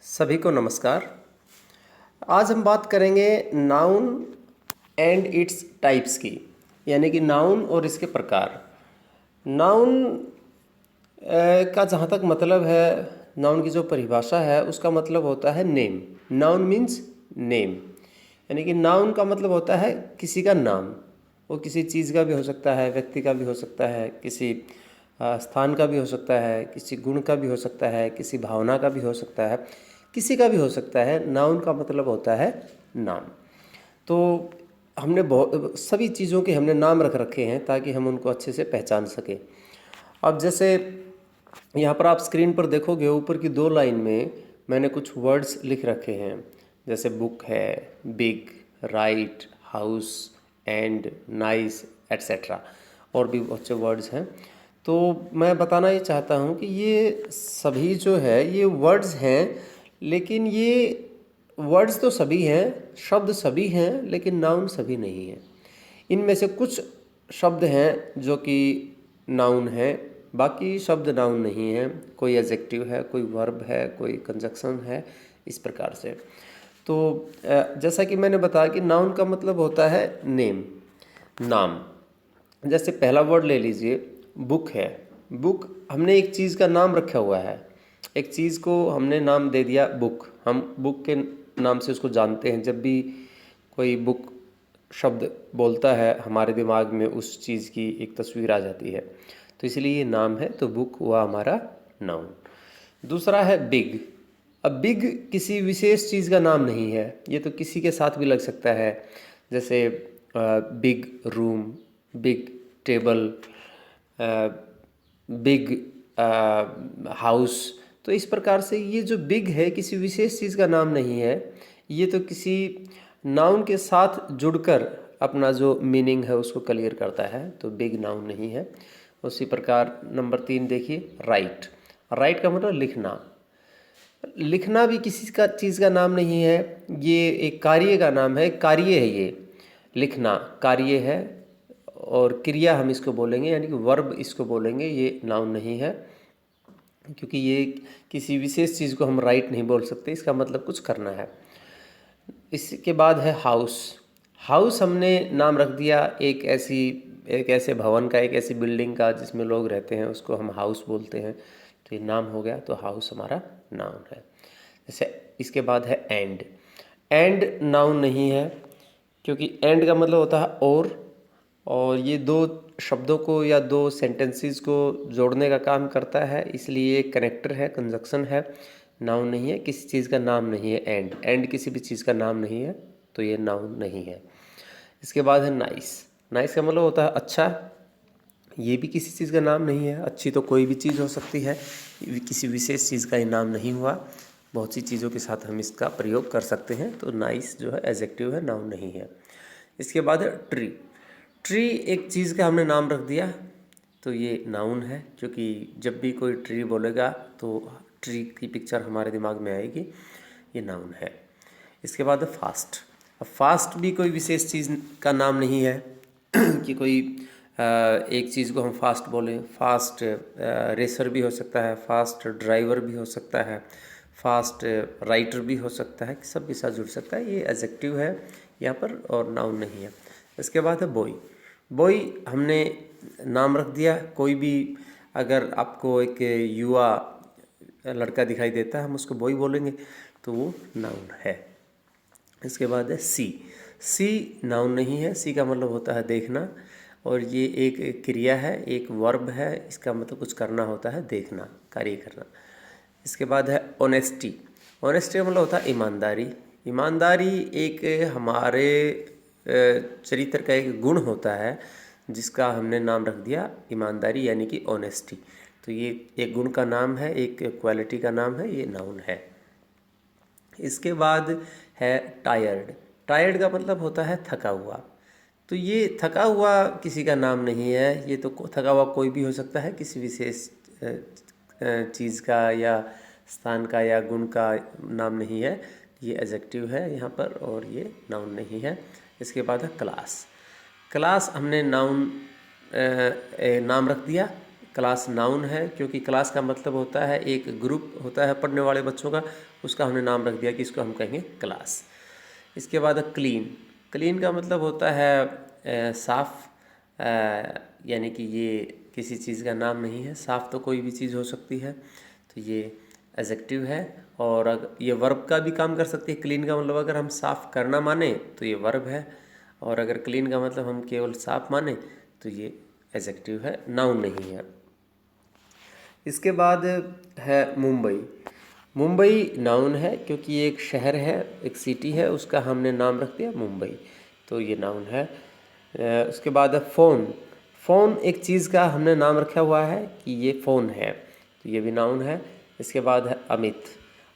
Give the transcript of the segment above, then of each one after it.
सभी को नमस्कार। आज हम बात करेंगे नाउन एंड इट्स टाइप्स की, यानी कि नाउन और इसके प्रकार। नाउन का जहाँ तक मतलब है, नाउन की जो परिभाषा है उसका मतलब होता है नेम। नाउन मीन्स नेम, यानी कि नाउन का मतलब होता है किसी का नाम। वो किसी चीज़ का भी हो सकता है, व्यक्ति का भी हो सकता है, किसी स्थान का भी हो सकता है, किसी गुण का भी हो सकता है, किसी भावना का भी हो सकता है, किसी का भी हो सकता है। नाउन का मतलब होता है नाम। तो हमने बहुत सभी चीज़ों के हमने नाम रख रखे हैं ताकि हम उनको अच्छे से पहचान सकें। अब जैसे यहाँ पर आप स्क्रीन पर देखोगे, ऊपर की 2 लाइन में मैंने कुछ वर्ड्स लिख रखे हैं, जैसे बुक है, big, right, house and, nice etcetera, और भी बहुत से वर्ड्स हैं। तो मैं बताना ये चाहता हूँ कि ये सभी जो है ये वर्ड्स हैं, लेकिन ये वर्ड्स तो सभी हैं, शब्द सभी हैं, लेकिन नाउन सभी नहीं हैं। इनमें से कुछ शब्द हैं जो कि नाउन हैं, बाकी शब्द नाउन नहीं हैं। कोई एडजेक्टिव है, कोई वर्ब है, कोई कंजक्शन है, इस प्रकार से। तो जैसा कि मैंने बताया कि नाउन का मतलब होता है नेम, नाम। जैसे पहला वर्ड ले लीजिए, बुक है। बुक, हमने एक चीज़ का नाम रखा हुआ है, एक चीज़ को हमने नाम दे दिया बुक। हम बुक के नाम से उसको जानते हैं। जब भी कोई बुक शब्द बोलता है, हमारे दिमाग में उस चीज़ की एक तस्वीर आ जाती है, तो इसलिए ये नाम है। तो बुक हुआ हमारा नाउन। दूसरा है बिग। अब बिग किसी विशेष चीज़ का नाम नहीं है, ये तो किसी के साथ भी लग सकता है। जैसे big room, big table, big house. तो इस प्रकार से ये जो बिग है किसी विशेष चीज़ का नाम नहीं है, ये तो किसी नाउन के साथ जुड़कर अपना जो मीनिंग है उसको क्लियर करता है। तो बिग नाउन नहीं है। उसी प्रकार नंबर 3 देखिए, राइट। राइट का मतलब लिखना। लिखना भी किसी का चीज़ का नाम नहीं है, ये एक कार्य का नाम है, कार्य है ये। लिखना कार्य है, और क्रिया हम इसको बोलेंगे, यानी कि वर्ब इसको बोलेंगे। ये नाउन नहीं है, क्योंकि ये किसी विशेष चीज़ को हम राइट नहीं बोल सकते, इसका मतलब कुछ करना है। इसके बाद है हाउस। हाउस हमने नाम रख दिया एक ऐसे भवन का, एक ऐसी बिल्डिंग का जिसमें लोग रहते हैं, उसको हम हाउस बोलते हैं। तो ये नाम हो गया, तो हाउस हमारा नाउन है। जैसे इसके बाद है एंड। एंड नाउन नहीं है, क्योंकि एंड का मतलब होता है और ये 2 शब्दों को या 2 सेंटेंसेस को जोड़ने का काम करता है, इसलिए ये कनेक्टर है, कंजक्शन है, नाउन नहीं है। किसी चीज़ का नाम नहीं है एंड। एंड किसी भी चीज़ का नाम नहीं है, तो ये नाउन नहीं है। इसके बाद है नाइस। नाइस का मतलब होता है अच्छा। ये भी किसी चीज़ का नाम नहीं है। अच्छी तो कोई भी चीज़ हो सकती है, किसी विशेष चीज़ का ये नाम नहीं हुआ। बहुत सी चीज़ों के साथ हम इसका प्रयोग कर सकते हैं। तो नाइस जो है एडजेक्टिव है, नाउन नहीं है। इसके बाद है ट्री। ट्री एक चीज़ का हमने नाम रख दिया, तो ये नाउन है, क्योंकि जब भी कोई ट्री बोलेगा तो ट्री की पिक्चर हमारे दिमाग में आएगी, ये नाउन है। इसके बाद है फास्ट। अब फास्ट भी कोई विशेष चीज़ का नाम नहीं है कि कोई एक चीज़ को हम फास्ट बोलें। फास्ट रेसर भी हो सकता है, फास्ट ड्राइवर भी हो सकता है, फास्ट राइटर भी हो सकता है, सब के साथ जुड़ सकता है। ये एडजेक्टिव है यहाँ पर, और नाउन नहीं है। इसके बाद है बॉय। बॉय हमने नाम रख दिया। कोई भी, अगर आपको एक युवा लड़का दिखाई देता है, हम उसको बॉय बोलेंगे, तो वो नाउन है। इसके बाद है सी। सी नाउन नहीं है। सी का मतलब होता है देखना, और ये एक क्रिया है, एक वर्ब है। इसका मतलब कुछ करना होता है, देखना, कार्य करना। इसके बाद है ऑनेस्टी। ऑनेस्टी का मतलब होता है ईमानदारी। ईमानदारी एक हमारे चरित्र का एक गुण होता है, जिसका हमने नाम रख दिया ईमानदारी, यानी कि ऑनेस्टी। तो ये एक गुण का नाम है, एक क्वालिटी का नाम है, ये नाउन है। इसके बाद है टायर्ड। टायर्ड का मतलब होता है थका हुआ। तो ये थका हुआ किसी का नाम नहीं है। ये तो थका हुआ कोई भी हो सकता है, किसी विशेष चीज़ का या स्थान का या गुण का नाम नहीं है। ये एडजेक्टिव है यहाँ पर, और ये नाउन नहीं है। इसके बाद है क्लास। क्लास हमने नाउन नाम रख दिया, क्लास नाउन है, क्योंकि क्लास का मतलब होता है एक ग्रुप होता है पढ़ने वाले बच्चों का, उसका हमने नाम रख दिया कि इसको हम कहेंगे क्लास। इसके बाद है क्लीन। क्लीन का मतलब होता है साफ़, यानी कि ये किसी चीज़ का नाम नहीं है, साफ़ तो कोई भी चीज़ हो सकती है, तो ये एडजेक्टिव है। और अगर ये वर्ब का भी काम कर सकती है। क्लीन का मतलब अगर हम साफ़ करना माने तो ये वर्ब है, और अगर क्लीन का मतलब हम केवल साफ़ माने तो ये एडजेक्टिव है, नाउन नहीं है। इसके बाद है मुंबई। मुंबई नाउन है, क्योंकि ये एक शहर है, एक सिटी है, उसका हमने नाम रख दिया मुंबई, तो ये नाउन है। उसके बाद है फ़ोन। फ़ोन एक चीज़ का हमने नाम रखा हुआ है कि ये फ़ोन है, तो ये भी नाउन है। इसके बाद है अमित।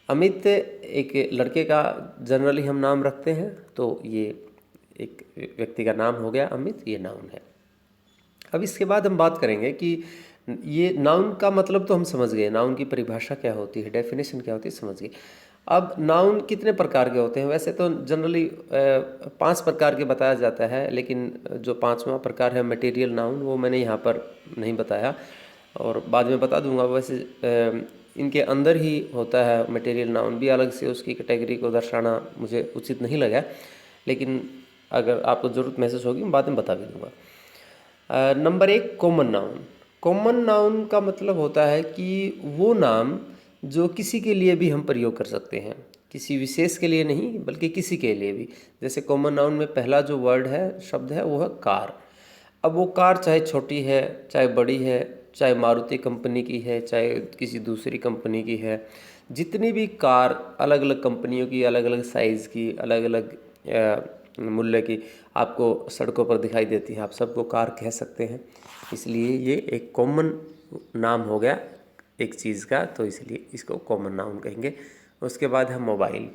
अमित एक लड़के का जनरली हम नाम रखते हैं, तो ये एक व्यक्ति का नाम हो गया अमित, ये नाउन है। अब इसके बाद हम बात करेंगे कि ये नाउन का मतलब तो हम समझ गए, नाउन की परिभाषा क्या होती है, डेफिनेशन क्या होती है, समझ गए। अब नाउन कितने प्रकार के होते हैं? वैसे तो जनरली 5 प्रकार के बताया जाता है, लेकिन जो 5वां प्रकार है मटेरियल नाउन, वो मैंने यहाँ पर नहीं बताया और बाद में बता दूंगा। वैसे इनके अंदर ही होता है मटेरियल नाउन भी, अलग से उसकी कैटेगरी को दर्शाना मुझे उचित नहीं लगा, लेकिन अगर आपको ज़रूरत महसूस होगी मैं बाद में बता भी दूंगा। Number 1 common noun. Common noun का मतलब होता है कि वो नाम जो किसी के लिए भी हम प्रयोग कर सकते हैं, किसी विशेष के लिए नहीं बल्कि किसी के लिए भी। जैसे कॉमन नाउन में पहला जो वर्ड है, शब्द है, वो है कार। अब वो कार चाहे छोटी है चाहे बड़ी है, चाहे मारुति कंपनी की है चाहे किसी दूसरी कंपनी की है, जितनी भी कार अलग अलग कंपनियों की, अलग अलग साइज़ की, अलग अलग मूल्य की आपको सड़कों पर दिखाई देती है, आप सबको कार कह सकते हैं। इसलिए ये एक कॉमन नाम हो गया एक चीज़ का, तो इसलिए इसको कॉमन नाउन कहेंगे। उसके बाद है मोबाइल।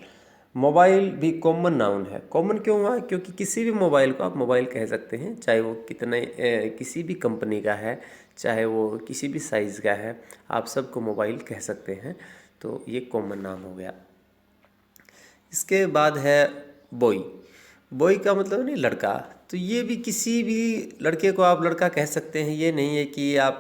मोबाइल भी कॉमन नाउन है। कॉमन क्यों हुआ? क्योंकि किसी भी मोबाइल को आप मोबाइल कह सकते हैं, चाहे वो किसी भी कंपनी का है, चाहे वो किसी भी साइज़ का है, आप सबको मोबाइल कह सकते हैं, तो ये कॉमन नाम हो गया। इसके बाद है बॉय। बॉय का मतलब नहीं लड़का, तो ये भी किसी भी लड़के को आप लड़का कह सकते हैं। ये नहीं है कि आप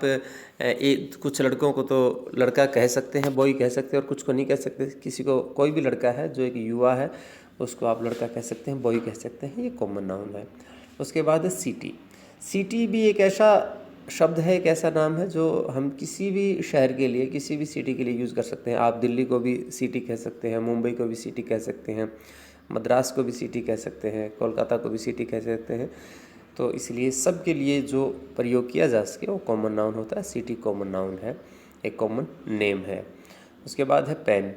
कुछ लड़कों को तो लड़का कह सकते हैं, बॉय कह सकते हैं, और कुछ को नहीं कह सकते। किसी को, कोई भी लड़का है जो एक युवा है, उसको आप लड़का कह सकते हैं, बॉय कह सकते हैं, ये कॉमन नाउन है। उसके बाद है सिटी। सिटी भी एक ऐसा शब्द है, एक ऐसा नाम है जो हम किसी भी शहर के लिए, किसी भी सिटी के लिए यूज़ कर सकते हैं। आप दिल्ली को भी सिटी कह सकते हैं, मुंबई को भी सिटी कह सकते हैं, मद्रास को भी सिटी कह सकते हैं, कोलकाता को भी सिटी कह सकते हैं। तो इसलिए सब के लिए जो प्रयोग किया जा सके वो कॉमन नाउन होता है। सिटी कॉमन नाउन है, एक कॉमन नेम है। उसके बाद है पेन।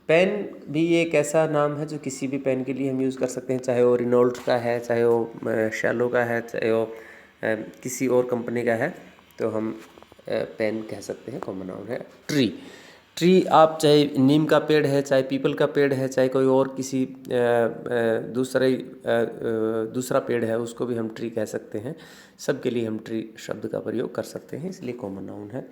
पेन भी एक ऐसा नाम है जो किसी भी पेन के लिए हम यूज़ कर सकते हैं, चाहे वो रिनोल्ट का है, चाहे वो शैलो का है, चाहे वो किसी और कंपनी का है, तो हम पेन कह सकते हैं, कॉमन नाउन है। ट्री। ट्री आप चाहे नीम का पेड़ है, चाहे पीपल का पेड़ है, चाहे कोई और किसी दूसरा पेड़ है, उसको भी हम ट्री कह सकते हैं। सब के लिए हम ट्री शब्द का प्रयोग कर सकते हैं, इसलिए कॉमन नाउन है।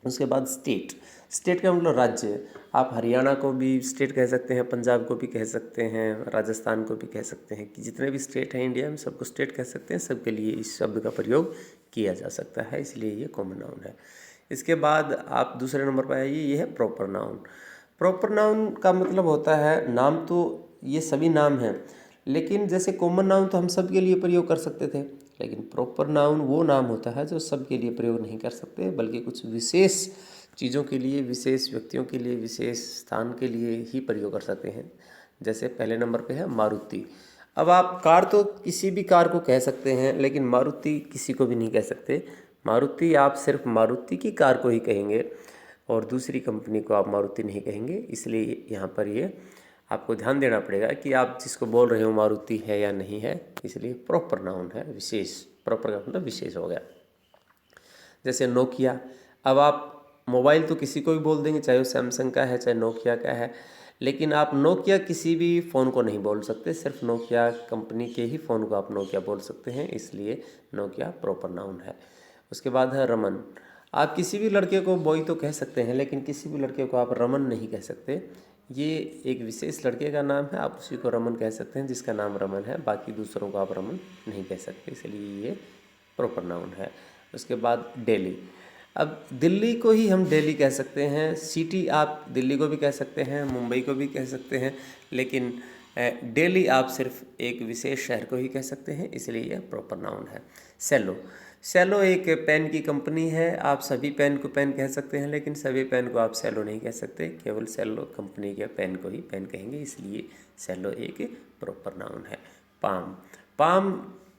उसके बाद स्टेट। स्टेट का मतलब राज्य। आप हरियाणा को भी स्टेट कह सकते हैं, पंजाब को भी कह सकते हैं, राजस्थान को भी कह सकते हैं, कि जितने भी स्टेट हैं इंडिया में सबको स्टेट कह सकते हैं। सबके लिए इस शब्द का प्रयोग किया जा सकता है, इसलिए ये कॉमन नाउन है। इसके बाद आप दूसरे नंबर पर आइए, ये है प्रॉपर नाउन। प्रॉपर नाउन का मतलब होता है, नाम तो ये सभी नाम हैं, लेकिन जैसे कॉमन नाउन तो हम सब के लिए प्रयोग कर सकते थे, लेकिन प्रॉपर नाउन वो नाम होता है जो सब के लिए प्रयोग नहीं कर सकते, बल्कि कुछ विशेष चीज़ों के लिए, विशेष व्यक्तियों के लिए, विशेष स्थान के लिए ही प्रयोग कर सकते हैं। जैसे पहले नंबर पे है मारुति। अब आप कार तो किसी भी कार को कह सकते हैं, लेकिन मारुति किसी को भी नहीं कह सकते। मारुति आप सिर्फ मारुति की कार को ही कहेंगे, और दूसरी कंपनी को आप मारुति नहीं कहेंगे। इसलिए यहाँ पर ये आपको ध्यान देना पड़ेगा कि आप जिसको बोल रहे हो मारुति है या नहीं है, इसलिए प्रॉपर नाउन है, विशेष। प्रॉपर का मतलब विशेष हो गया। जैसे नोकिया। अब आप मोबाइल तो किसी को भी बोल देंगे, चाहे वो सैमसंग का है चाहे नोकिया का है, लेकिन आप नोकिया किसी भी फ़ोन को नहीं बोल सकते, सिर्फ नोकिया कंपनी के ही फ़ोन को आप नोकिया बोल सकते हैं, इसलिए नोकिया प्रॉपर नाउन है। उसके बाद है रमन। आप किसी भी लड़के को बॉय तो कह सकते हैं, लेकिन किसी भी लड़के को आप रमन नहीं कह सकते। ये एक विशेष लड़के का नाम है, आप उसी को रमन कह सकते हैं जिसका नाम रमन है, बाकी दूसरों को आप रमन नहीं कह सकते, इसलिए ये प्रॉपर नाउन है। उसके बाद डेली। अब दिल्ली को ही हम दिल्ली कह सकते हैं, सिटी आप दिल्ली को भी कह सकते हैं, मुंबई को भी कह सकते हैं, लेकिन दिल्ली आप सिर्फ एक विशेष शहर को ही कह सकते हैं, इसलिए यह प्रॉपर नाउन है। सेलो, सेलो एक पेन की कंपनी है। आप सभी पेन को पेन कह सकते हैं, लेकिन सभी पेन को आप सेलो नहीं कह सकते, केवल सेलो कंपनी के पेन को ही पेन कहेंगे, इसलिए सेलो एक प्रॉपर नाउन है। पाम, पाम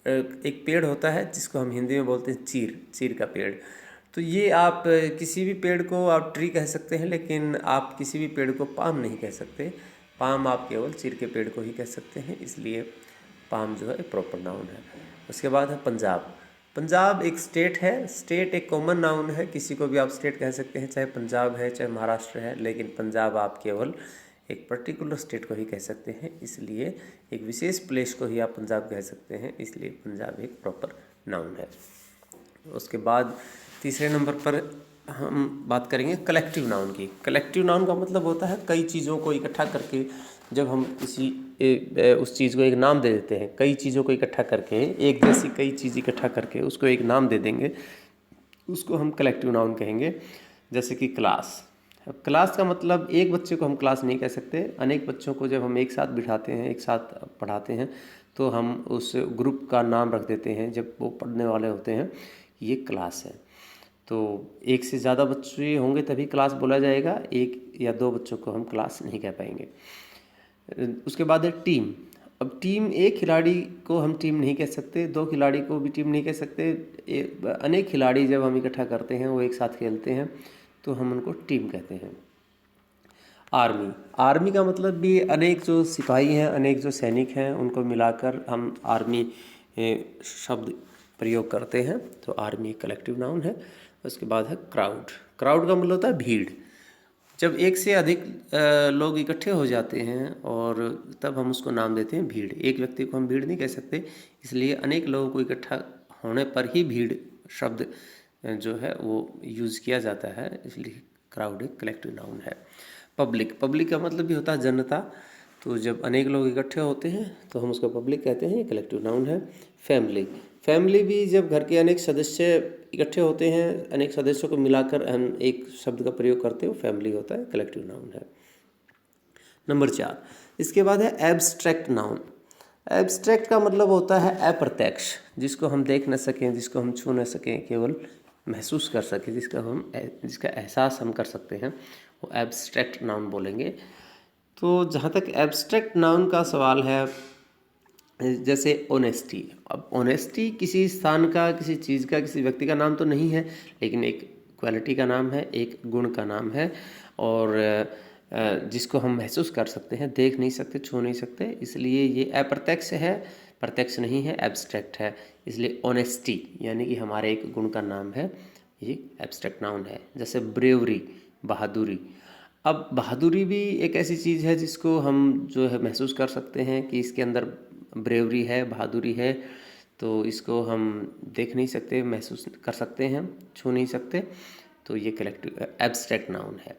एक पेड़ होता है जिसको हम हिंदी में बोलते हैं चीर, चीर का पेड़। तो ये आप किसी भी पेड़ को आप ट्री कह सकते हैं, लेकिन आप किसी भी पेड़ को पाम नहीं कह सकते। पाम आप केवल चीर के पेड़ को ही कह सकते हैं, इसलिए पाम जो है प्रॉपर नाउन है। उसके बाद है पंजाब। पंजाब एक स्टेट है। स्टेट एक कॉमन नाउन है, किसी को भी आप स्टेट कह सकते हैं, चाहे पंजाब है चाहे महाराष्ट्र है, लेकिन पंजाब आप केवल एक पर्टिकुलर स्टेट को ही कह सकते हैं, इसलिए एक विशेष प्लेस को ही आप पंजाब कह सकते हैं, इसलिए पंजाब एक प्रॉपर नाउन है। उसके बाद तीसरे नंबर पर हम बात करेंगे कलेक्टिव नाउन की। कलेक्टिव नाउन का मतलब होता है कई चीज़ों को इकट्ठा करके, जब हम किसी उस चीज़ को एक नाम दे देते हैं, कई चीज़ों को इकट्ठा करके, एक जैसी कई चीज़ इकट्ठा करके उसको एक नाम दे देंगे, उसको हम कलेक्टिव नाउन कहेंगे। जैसे कि क्लास। अब क्लास का मतलब एक बच्चे को हम क्लास नहीं कह सकते, अनेक बच्चों को जब हम एक साथ बिठाते हैं, एक साथ पढ़ाते हैं, तो हम उस ग्रुप का नाम रख देते हैं जब वो पढ़ने वाले होते हैं, ये क्लास है। तो एक से ज़्यादा बच्चे होंगे तभी क्लास बोला जाएगा, एक या दो बच्चों को हम क्लास नहीं कह पाएंगे। उसके बाद है टीम। अब टीम, एक खिलाड़ी को हम टीम नहीं कह सकते, दो खिलाड़ी को भी टीम नहीं कह सकते, अनेक खिलाड़ी जब हम इकट्ठा करते हैं, वो एक साथ खेलते हैं, तो हम उनको टीम कहते हैं। आर्मी, आर्मी का मतलब भी अनेक जो सिपाही हैं, अनेक जो सैनिक हैं, उनको मिलाकर हम आर्मी शब्द प्रयोग करते हैं, तो आर्मी कलेक्टिव नाउन है। उसके बाद है क्राउड। क्राउड का मतलब होता है भीड़। जब एक से अधिक लोग इकट्ठे हो जाते हैं और तब हम उसको नाम देते हैं भीड़। एक व्यक्ति को हम भीड़ नहीं कह सकते, इसलिए अनेक लोगों को इकट्ठा होने पर ही भीड़ शब्द जो है वो यूज़ किया जाता है, इसलिए क्राउड एक कलेक्टिव नाउन है। पब्लिक, पब्लिक का मतलब भी होता है जनता। तो जब अनेक लोग इकट्ठे होते हैं तो हम उसको पब्लिक कहते हैं, कलेक्टिव नाउन है। फैमिली, फैमिली भी जब घर के अनेक सदस्य इकट्ठे होते हैं, अनेक सदस्यों को मिलाकर हम एक शब्द का प्रयोग करते हैं, फैमिली होता है, कलेक्टिव नाउन है। नंबर 4, इसके बाद है एब्स्ट्रैक्ट नाउन। एब्स्ट्रैक्ट का मतलब होता है अप्रत्यक्ष, जिसको हम देख न सकें, जिसको हम छू न सकें, केवल महसूस कर सकें, जिसका एहसास हम कर सकते हैं, वो एब्स्ट्रैक्ट नाउन बोलेंगे। तो जहाँ तक एब्स्ट्रैक्ट नाउन का सवाल है, जैसे ऑनेस्टी। अब ऑनेस्टी किसी स्थान का, किसी चीज़ का, किसी व्यक्ति का नाम तो नहीं है, लेकिन एक क्वालिटी का नाम है, एक गुण का नाम है, और जिसको हम महसूस कर सकते हैं, देख नहीं सकते, छू नहीं सकते, इसलिए ये अप्रत्यक्ष है, प्रत्यक्ष नहीं है, एब्स्ट्रैक्ट है। इसलिए ऑनेस्टी यानी कि हमारे एक गुण का नाम है, ये एब्स्ट्रैक्ट नाउन है। जैसे ब्रेवरी, बहादुरी। अब बहादुरी भी एक ऐसी चीज़ है जिसको हम जो है महसूस कर सकते हैं कि इसके अंदर ब्रेवरी है, बहादुरी है, तो इसको हम देख नहीं सकते, महसूस कर सकते हैं, छू नहीं सकते, तो ये कलेक्टिव एब्स्ट्रैक्ट नाउन है।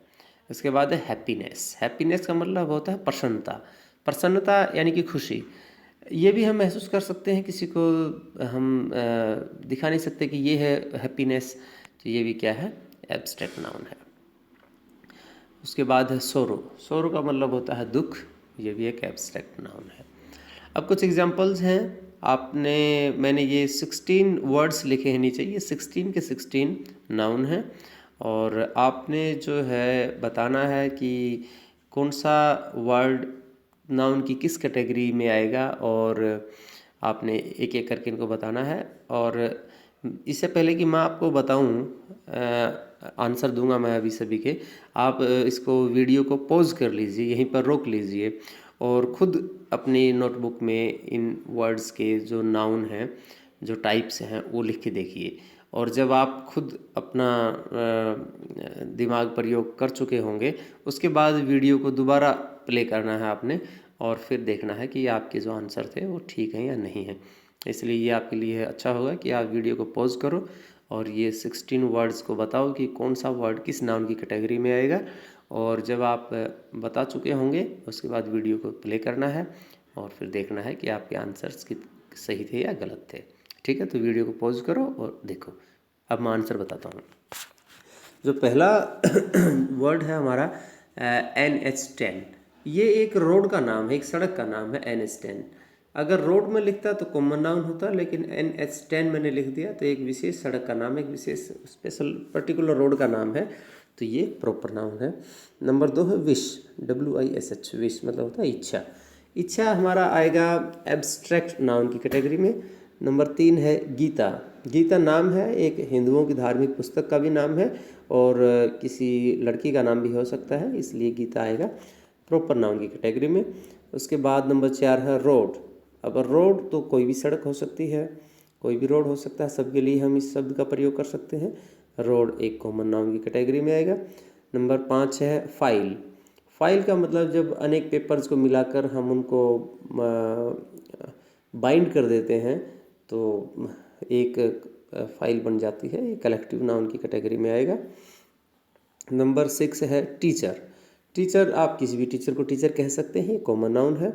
उसके बाद है हैप्पीनेस। हैप्पीनेस का मतलब होता है प्रसन्नता। प्रसन्नता यानी कि खुशी, ये भी हम महसूस कर सकते हैं, किसी को हम दिखा नहीं सकते कि ये है हैप्पीनेस, तो ये भी क्या है, एब्स्ट्रैक्ट नाउन है। उसके बाद है सोरो। सोरो का मतलब होता है दुख, ये भी एक एब्स्ट्रैक्ट नाउन है। अब कुछ एग्जांपल्स हैं, मैंने ये 16 वर्ड्स लिखे हैं नीचे, ये 16 के 16 नाउन हैं, और आपने जो है बताना है कि कौन सा वर्ड नाउन की किस कैटेगरी में आएगा, और आपने एक एक करके इनको बताना है। और इससे पहले कि मैं आपको बताऊं, आंसर दूंगा मैं अभी सभी के, आप इसको वीडियो को पॉज कर लीजिए, यहीं पर रोक लीजिए, और ख़ुद अपनी नोटबुक में इन वर्ड्स के जो नाउन हैं, जो टाइप्स हैं, वो लिख के देखिए। और जब आप खुद अपना दिमाग प्रयोग कर चुके होंगे, उसके बाद वीडियो को दोबारा प्ले करना है आपने, और फिर देखना है कि आपके जो आंसर थे वो ठीक हैं या नहीं हैं। इसलिए ये आपके लिए अच्छा होगा कि आप वीडियो को पॉज करो और ये 16 वर्ड्स को बताओ कि कौन सा वर्ड किस नाउन की कैटेगरी में आएगा, और जब आप बता चुके होंगे उसके बाद वीडियो को प्ले करना है और फिर देखना है कि आपके आंसर्स सही थे या गलत थे। ठीक है, तो वीडियो को पॉज करो और देखो। अब मैं आंसर बताता हूँ। जो पहला वर्ड है हमारा NH10, ये एक रोड का नाम है, एक सड़क का नाम है NH10। अगर रोड में लिखता तो कॉमन नाउन होता, लेकिन NH10 मैंने लिख दिया तो एक विशेष सड़क का नाम है, एक विशेष स्पेशल पर्टिकुलर रोड का नाम है, तो ये प्रॉपर नाउन है। नंबर 2 है विश, WISH, विश मतलब होता है इच्छा। इच्छा हमारा आएगा एब्स्ट्रैक्ट नाउन की कैटेगरी में। नंबर 3 है गीता। गीता नाम है, एक हिंदुओं की धार्मिक पुस्तक का भी नाम है और किसी लड़की का नाम भी हो सकता है, इसलिए गीता आएगा प्रॉपर नाउन की कैटेगरी में। उसके बाद नंबर 4 है रोड। अब रोड तो कोई भी सड़क हो सकती है, कोई भी रोड हो सकता है, सबके लिए हम इस शब्द का प्रयोग कर सकते हैं। रोड एक कॉमन नाउन की कैटेगरी में आएगा। नंबर 5 है फाइल। फाइल का मतलब जब अनेक पेपर्स को मिलाकर हम उनको बाइंड कर देते हैं तो एक फाइल बन जाती है, ये कलेक्टिव नाउन की कैटेगरी में आएगा। नंबर 6 है टीचर। टीचर आप किसी भी टीचर को टीचर कह सकते हैं, कॉमन नाउन है।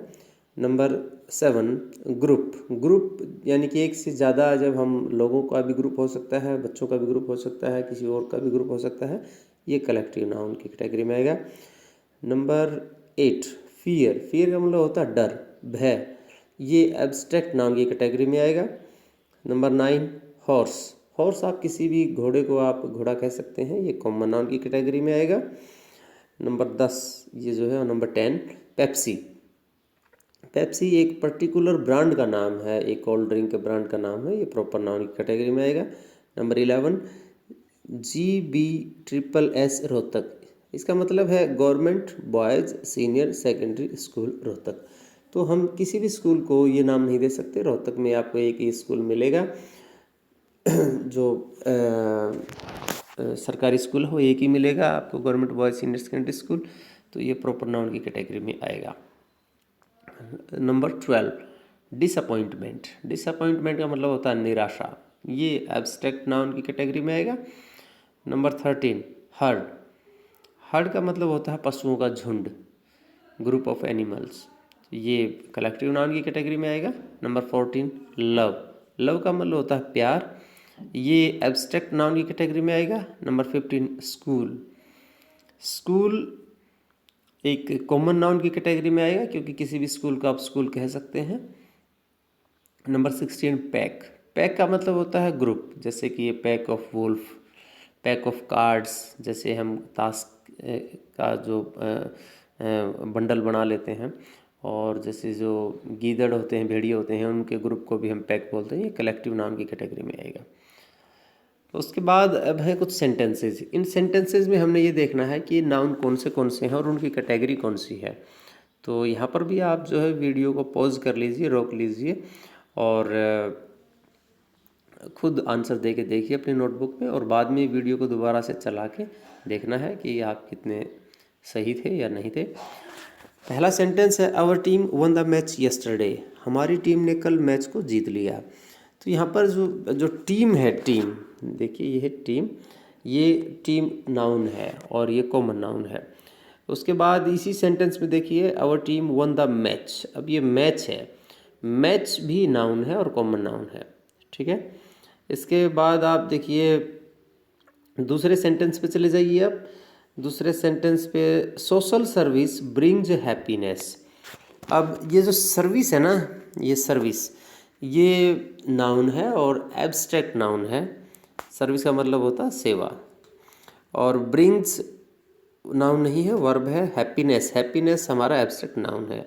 Number 7 group. ग्रुप यानी कि एक से ज़्यादा, जब हम लोगों का भी ग्रुप हो सकता है, बच्चों का भी ग्रुप हो सकता है, किसी और का भी ग्रुप हो सकता है, ये कलेक्टिव नाउन की कैटेगरी में आएगा। Number 8 fear. फियर का मतलब होता है डर, भय, ये एब्स्ट्रैक्ट नाउन की कैटेगरी में आएगा। Number 9 horse. हॉर्स आप किसी भी घोड़े को आप घोड़ा कह सकते हैं, ये कॉमन नाउन की कैटेगरी में आएगा। नंबर 10 ये जो है। Number 10 Pepsi. पेप्सी एक पर्टिकुलर ब्रांड का नाम है, एक कोल्ड ड्रिंक के ब्रांड का नाम है, ये प्रॉपर नाउन की कैटेगरी में आएगा। Number 11 GBSSS Rohtak. इसका मतलब है government boys senior secondary school Rohtak. तो हम किसी भी स्कूल को ये नाम नहीं दे सकते। रोहतक में आपको एक ही स्कूल मिलेगा जो सरकारी स्कूल हो, एक ही मिलेगा आपको, government boys senior secondary school, तो ये प्रॉपर नाउन की कैटेगरी में आएगा। Number 12 disappointment. डिसअपॉइंटमेंट का मतलब होता है निराशा, ये एब्स्ट्रैक्ट नाउन की कैटेगरी में आएगा। Number 13 heard. हर्ड का मतलब होता है पशुओं का झुंड, ग्रुप ऑफ एनिमल्स, ये कलेक्टिव नाउन की कैटेगरी में आएगा। Number 14 love. लव का मतलब होता है प्यार, ये एब्स्ट्रैक्ट नाउन की कैटेगरी में आएगा। Number 15 school. स्कूल एक कॉमन नाउन की कैटेगरी में आएगा, क्योंकि किसी भी स्कूल को आप स्कूल कह सकते हैं। Number 16 pack. पैक का मतलब होता है ग्रुप, जैसे कि ये pack of wolf, pack of cards, जैसे हम ताश का जो बंडल बना लेते हैं, और जैसे जो गीदड़ होते हैं, भेड़िए होते हैं, उनके ग्रुप को भी हम पैक बोलते हैं, ये कलेक्टिव नाउन की कैटेगरी में आएगा। तो उसके बाद अब है कुछ सेंटेंसेज। इन सेंटेंसेज में हमने ये देखना है कि नाउन कौन से हैं और उनकी कैटेगरी कौन सी है। तो यहाँ पर भी आप जो है वीडियो को पॉज कर लीजिए, रोक लीजिए और खुद आंसर दे के देखिए अपनी नोटबुक में, और बाद में वीडियो को दोबारा से चला के देखना है कि आप कितने सही थे या नहीं थे। पहला सेंटेंस है our team won the match yesterday. हमारी टीम ने कल मैच को जीत लिया। तो यहाँ पर जो टीम है, टीम देखिए, ये है टीम, ये टीम नाउन है और ये कॉमन नाउन है। उसके बाद इसी सेंटेंस में देखिए our team won the match. अब ये मैच है, मैच भी नाउन है और कॉमन नाउन है, ठीक है। इसके बाद आप देखिए दूसरे सेंटेंस पे चले जाइए। अब दूसरे सेंटेंस पे सोशल सर्विस ब्रिंग्स हैप्पीनेस। अब ये जो सर्विस है ना, ये सर्विस, ये नाउन है और एब्स्ट्रैक्ट नाउन है। सर्विस का मतलब होता है सेवा, और ब्रिंग्स नाउन नहीं है, वर्ब है। हैप्पीनेस, हैप्पीनेस हमारा एब्स्ट्रैक्ट नाउन है,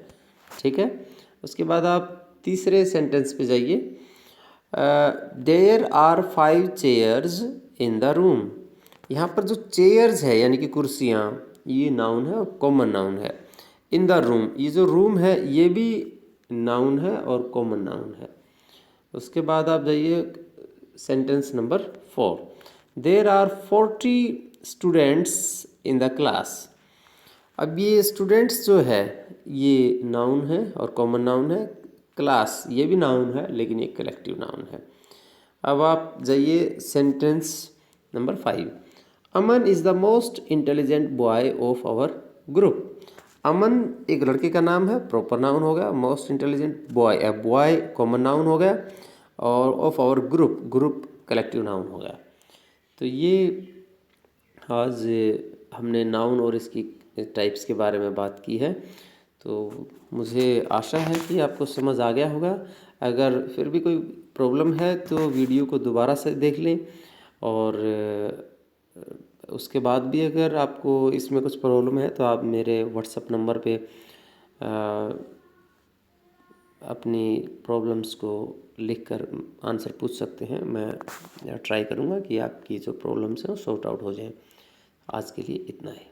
ठीक है। उसके बाद आप तीसरे सेंटेंस पे जाइए। There are 5 chairs in the room. यहाँ पर जो चेयर्स है यानी कि कुर्सियाँ, ये नाउन है और कॉमन नाउन है। इन द रूम, ये जो रूम है ये भी नाउन है और कॉमन नाउन है। उसके बाद आप जाइए sentence number 4। There are 40 students in the class. अब ये स्टूडेंट्स जो है ये नाउन है और कॉमन नाउन है। क्लास ये भी नाउन है लेकिन ये कलेक्टिव नाउन है। अब आप जाइए sentence number 5। Aman is the most intelligent boy of our group. Aman एक लड़के का नाम है, प्रॉपर नाउन हो गया। Most intelligent boy, boy common noun हो गया, और of our group, group collective noun हो गया। तो ये आज हमने नाउन और इसकी टाइप्स के बारे में बात की है। तो मुझे आशा है कि आपको समझ आ गया होगा। अगर फिर भी कोई प्रॉब्लम है तो वीडियो को दोबारा से देख लें, और उसके बाद भी अगर आपको इसमें कुछ प्रॉब्लम है तो आप मेरे व्हाट्सएप नंबर पे अपनी प्रॉब्लम्स को लिखकर आंसर पूछ सकते हैं। मैं ट्राई करूँगा कि आपकी जो प्रॉब्लम्स हैं वो सॉर्ट आउट हो जाएं। आज के लिए इतना है।